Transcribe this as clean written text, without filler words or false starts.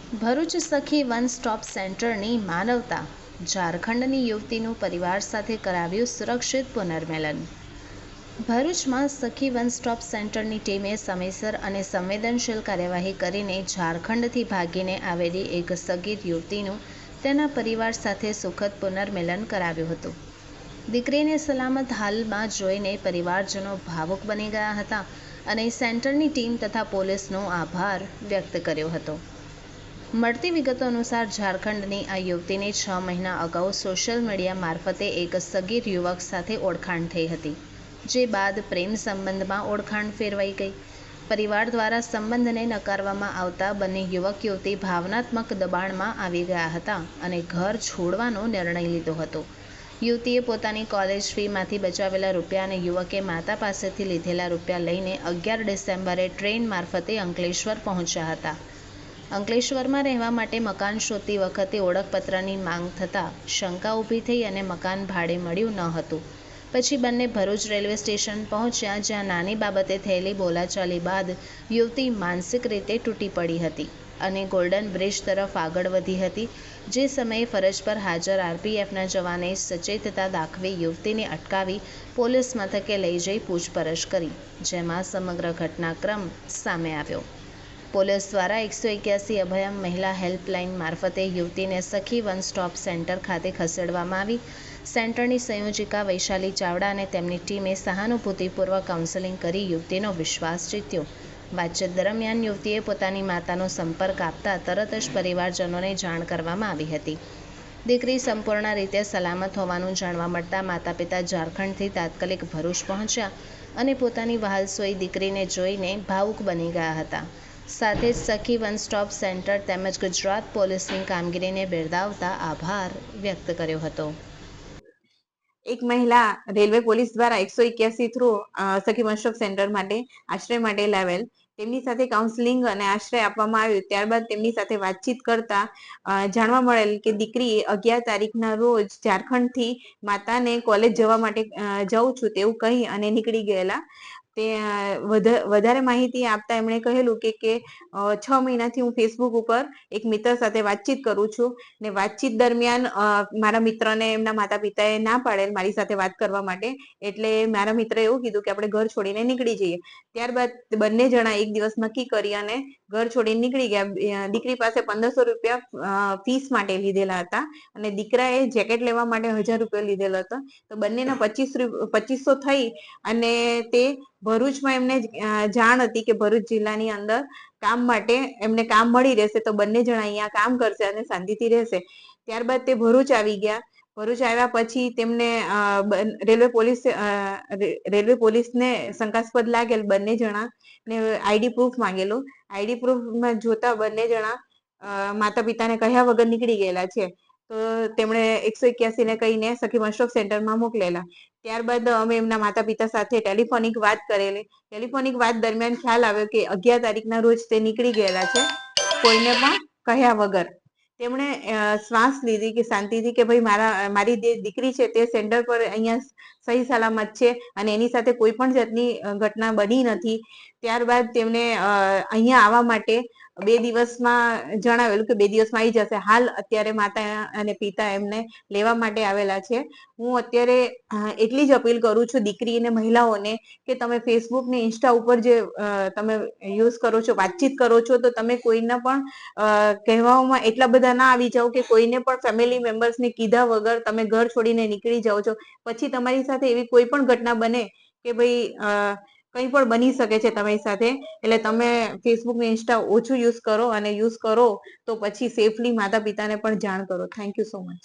ભરૂચ સખી one stop સેન્ટરની માનવતા, ઝારખંડની યુવતીનું પરિવાર સાથે કરાવ્યું સુરક્ષિત પુનર્મિલન. ભરૂચમાં સખી વન સ્ટોપ સેન્ટરની ટીમે સમયસર અને સંવેદનશીલ કાર્યવાહી કરીને ઝારખંડથી ભાગીને આવેલી એક સગીર યુવતીનું તેના પરિવાર સાથે સુખદ પુનર્મિલન કરાવ્યું હતું. દીકરીને સલામત હાલમાં જોઈને પરિવારજનો ભાવુક બની ગયા હતા અને સેન્ટરની ટીમ તથા પોલીસનો આભાર વ્યક્ત કર્યો હતો. મળતી વિગતો અનુસાર ઝારખંડની આ યુવતીને 6 મહિના અગાઉ સોશિયલ મીડિયા મારફતે એક સગીર યુવક સાથે ઓળખાણ થઈ હતી, જે બાદ પ્રેમ સંબંધમાં ઓળખાણ ફેરવાઈ ગઈ. પરિવાર દ્વારા સંબંધને નકારવામાં આવતા બંને યુવક યુવતી ભાવનાત્મક દબાણમાં આવી ગયા હતા અને ઘર છોડવાનો નિર્ણય લીધો હતો. યુવતીએ પોતાની કોલેજ ફીમાંથી બચાવેલા રૂપિયા અને યુવકે માતા પાસેથી લીધેલા રૂપિયા લઈને 11 ડિસેમ્બરે ટ્રેન મારફતે અંકલેશ્વર પહોંચ્યા હતા. અંકલેશ્વરમાં રહેવા માટે મકાન શોધતી વખતે ઓળખપત્રની માંગ થતાં શંકા ઊભી થઈ અને મકાન ભાડે મળ્યું ન હતું. પછી બંને ભરૂચ રેલવે સ્ટેશન પહોંચ્યા, જ્યાં નાની બાબતે થયેલી બોલાચાલી બાદ યુવતી માનસિક રીતે તૂટી પડી હતી અને ગોલ્ડન બ્રિજ તરફ આગળ વધી હતી. જે સમયે ફરજ પર હાજર આરપીએફના જવાને સચેતતા દાખવી યુવતીને અટકાવી પોલીસ મથકે લઈ જઈ પૂછપરછ કરી, જેમાં સમગ્ર ઘટનાક્રમ સામે આવ્યો. પોલીસ દ્વારા 181 અભયમ મહિલા હેલ્પલાઇન મારફતે યુવતીને સખી વન સ્ટોપ સેન્ટર ખાતે ખસેડવામાં આવી. સેન્ટરની સંયોજિકા વૈશાલી ચાવડા અને તેમની ટીમે સહાનુભૂતિપૂર્વક કાઉન્સેલિંગ કરી યુવતીનો વિશ્વાસ જીત્યો. વાતચીત દરમિયાન યુવતીએ પોતાની માતાનો સંપર્ક આપતા તરત જ પરિવારજનોને જાણ કરવામાં આવી હતી. દીકરી સંપૂર્ણ રીતે સલામત હોવાનું જાણવા મળતા માતા પિતા ઝારખંડથી તાત્કાલિક ભરૂચ પહોંચ્યા અને પોતાની વહાલસોઈ દીકરીને જોઈને ભાવુક બની ગયા હતા. સાથે જ સખી વન સ્ટોપ સેન્ટર તેમજ ગુજરાત પોલીસની કામગીરીને બિરદાવતા આભાર વ્યક્ત કર્યો હતો. એક મહિલા રેલવે પોલીસ દ્વારા 181 થ્રુ સખી વન સ્ટોપ સેન્ટર માટે આશ્રય માટે લાવેલ, તેમની સાથે કાઉન્સેલિંગ અને આશ્રય આપવામાં આવ્યો. ત્યારબાદ તેમની સાથે વાતચીત કરતા જાણવા મળેલ કે દીકરી 11 તારીખના રોજ ઝારખંડથી માતાને કોલેજ જવા માટે જઉં છું તેવું કહી અને નીકળી ગયેલા. તે વધારે માહિતી આપતા એમણે કહેલું કે 6 મહિનાથી હું ફેસબુક ઉપર એક મિત્ર સાથે વાતચીત કરું છું ને વાતચીત દરમિયાન મારા મિત્રને એમના માતા પિતાએ ના પાડેલ મારી સાથે વાત કરવા માટે, એટલે મારા મિત્રએ એવું કીધું કે આપણે ઘર છોડીને નીકળી જઈએ. ત્યારબાદ બંને જણા એક દિવસ નક્કી કરી અને ઘર છોડીને નીકળી ગયા. દીકરી પાસે 1500 રૂપિયા ફીસ માટે લીધેલા હતા અને દીકરાએ જેકેટ લેવા માટે 1000 રૂપિયા લીધેલો હતો. તો બંનેના 2500 થઈ અને તે ભરૂચમાં એમને જાણ હતી કે ભરૂચ જિલ્લાની અંદર કામ માટે એમને કામ મળી રહેશે, તો બંને જણા અહીંયા કામ કરશે અને શાંતિથી રહેશે. ત્યારબાદ તે ભરૂચ આવી ગયા. ભરૂચ આવ્યા પછી તેમને રેલવે પોલીસને શંકાસ્પદ લાગેલ બંને જણા ને આઈડી પ્રૂફ માંગેલું. આઈડી પ્રૂફમાં જોતા બંને જણા માતા પિતાને કહ્યા વગર નીકળી ગયેલા છે. તો તેમણે 181 ને કહીને સખી વન સ્ટોપ સેન્ટરમાં મોકલેલા. ત્યારબાદ અમે એમના માતા પિતા સાથે ટેલિફોનિક વાત કરેલી. ટેલિફોનિક વાત દરમિયાન ખ્યાલ આવ્યો કે 11 તારીખના રોજ તે નીકળી ગયેલા છે, કોઈને પણ કહ્યા વગર. તેમણે શ્વાસ લીધી કે શાંતિથી કે ભાઈ મારી જે દીકરી છે તે સેન્ટર પર અહીંયા સહી સલામત છે અને એની સાથે કોઈ પણ જાતની ઘટના બની નથી. ત્યારબાદ તેમને અહીંયા આવવા માટે 2 દિવસમાં જણાવેલું કે 2 દિવસમાં આવી જશે. હાલ અત્યારે માતા અને પિતા એમને લેવા માટે આવેલા છે. હું અત્યારે એટલી જ અપીલ કરું છું દીકરી અને મહિલાઓને કે તમે ફેસબુક ને ઇન્સ્ટા ઉપર જે તમે યુઝ કરો છો, વાતચીત કરો છો, તો તમે કોઈના પણ કહેવામાં એટલા બધા ના આવી જાઓ કે કોઈને પણ ફેમિલી મેમ્બર્સને કીધા વગર તમે ઘર છોડીને નીકળી જાઓ છો. પછી તમારી સાથે એવી કોઈ પણ ઘટના બને કે ભાઈ કંઈ પણ બની શકે છે તમારી સાથે. એટલે તમે ફેસબુક ને ઇન્સ્ટા ઓછું યુઝ કરો અને યુઝ કરો તો પછી સેફલી માતા પિતાને પણ જાણ કરો. Thank you so much.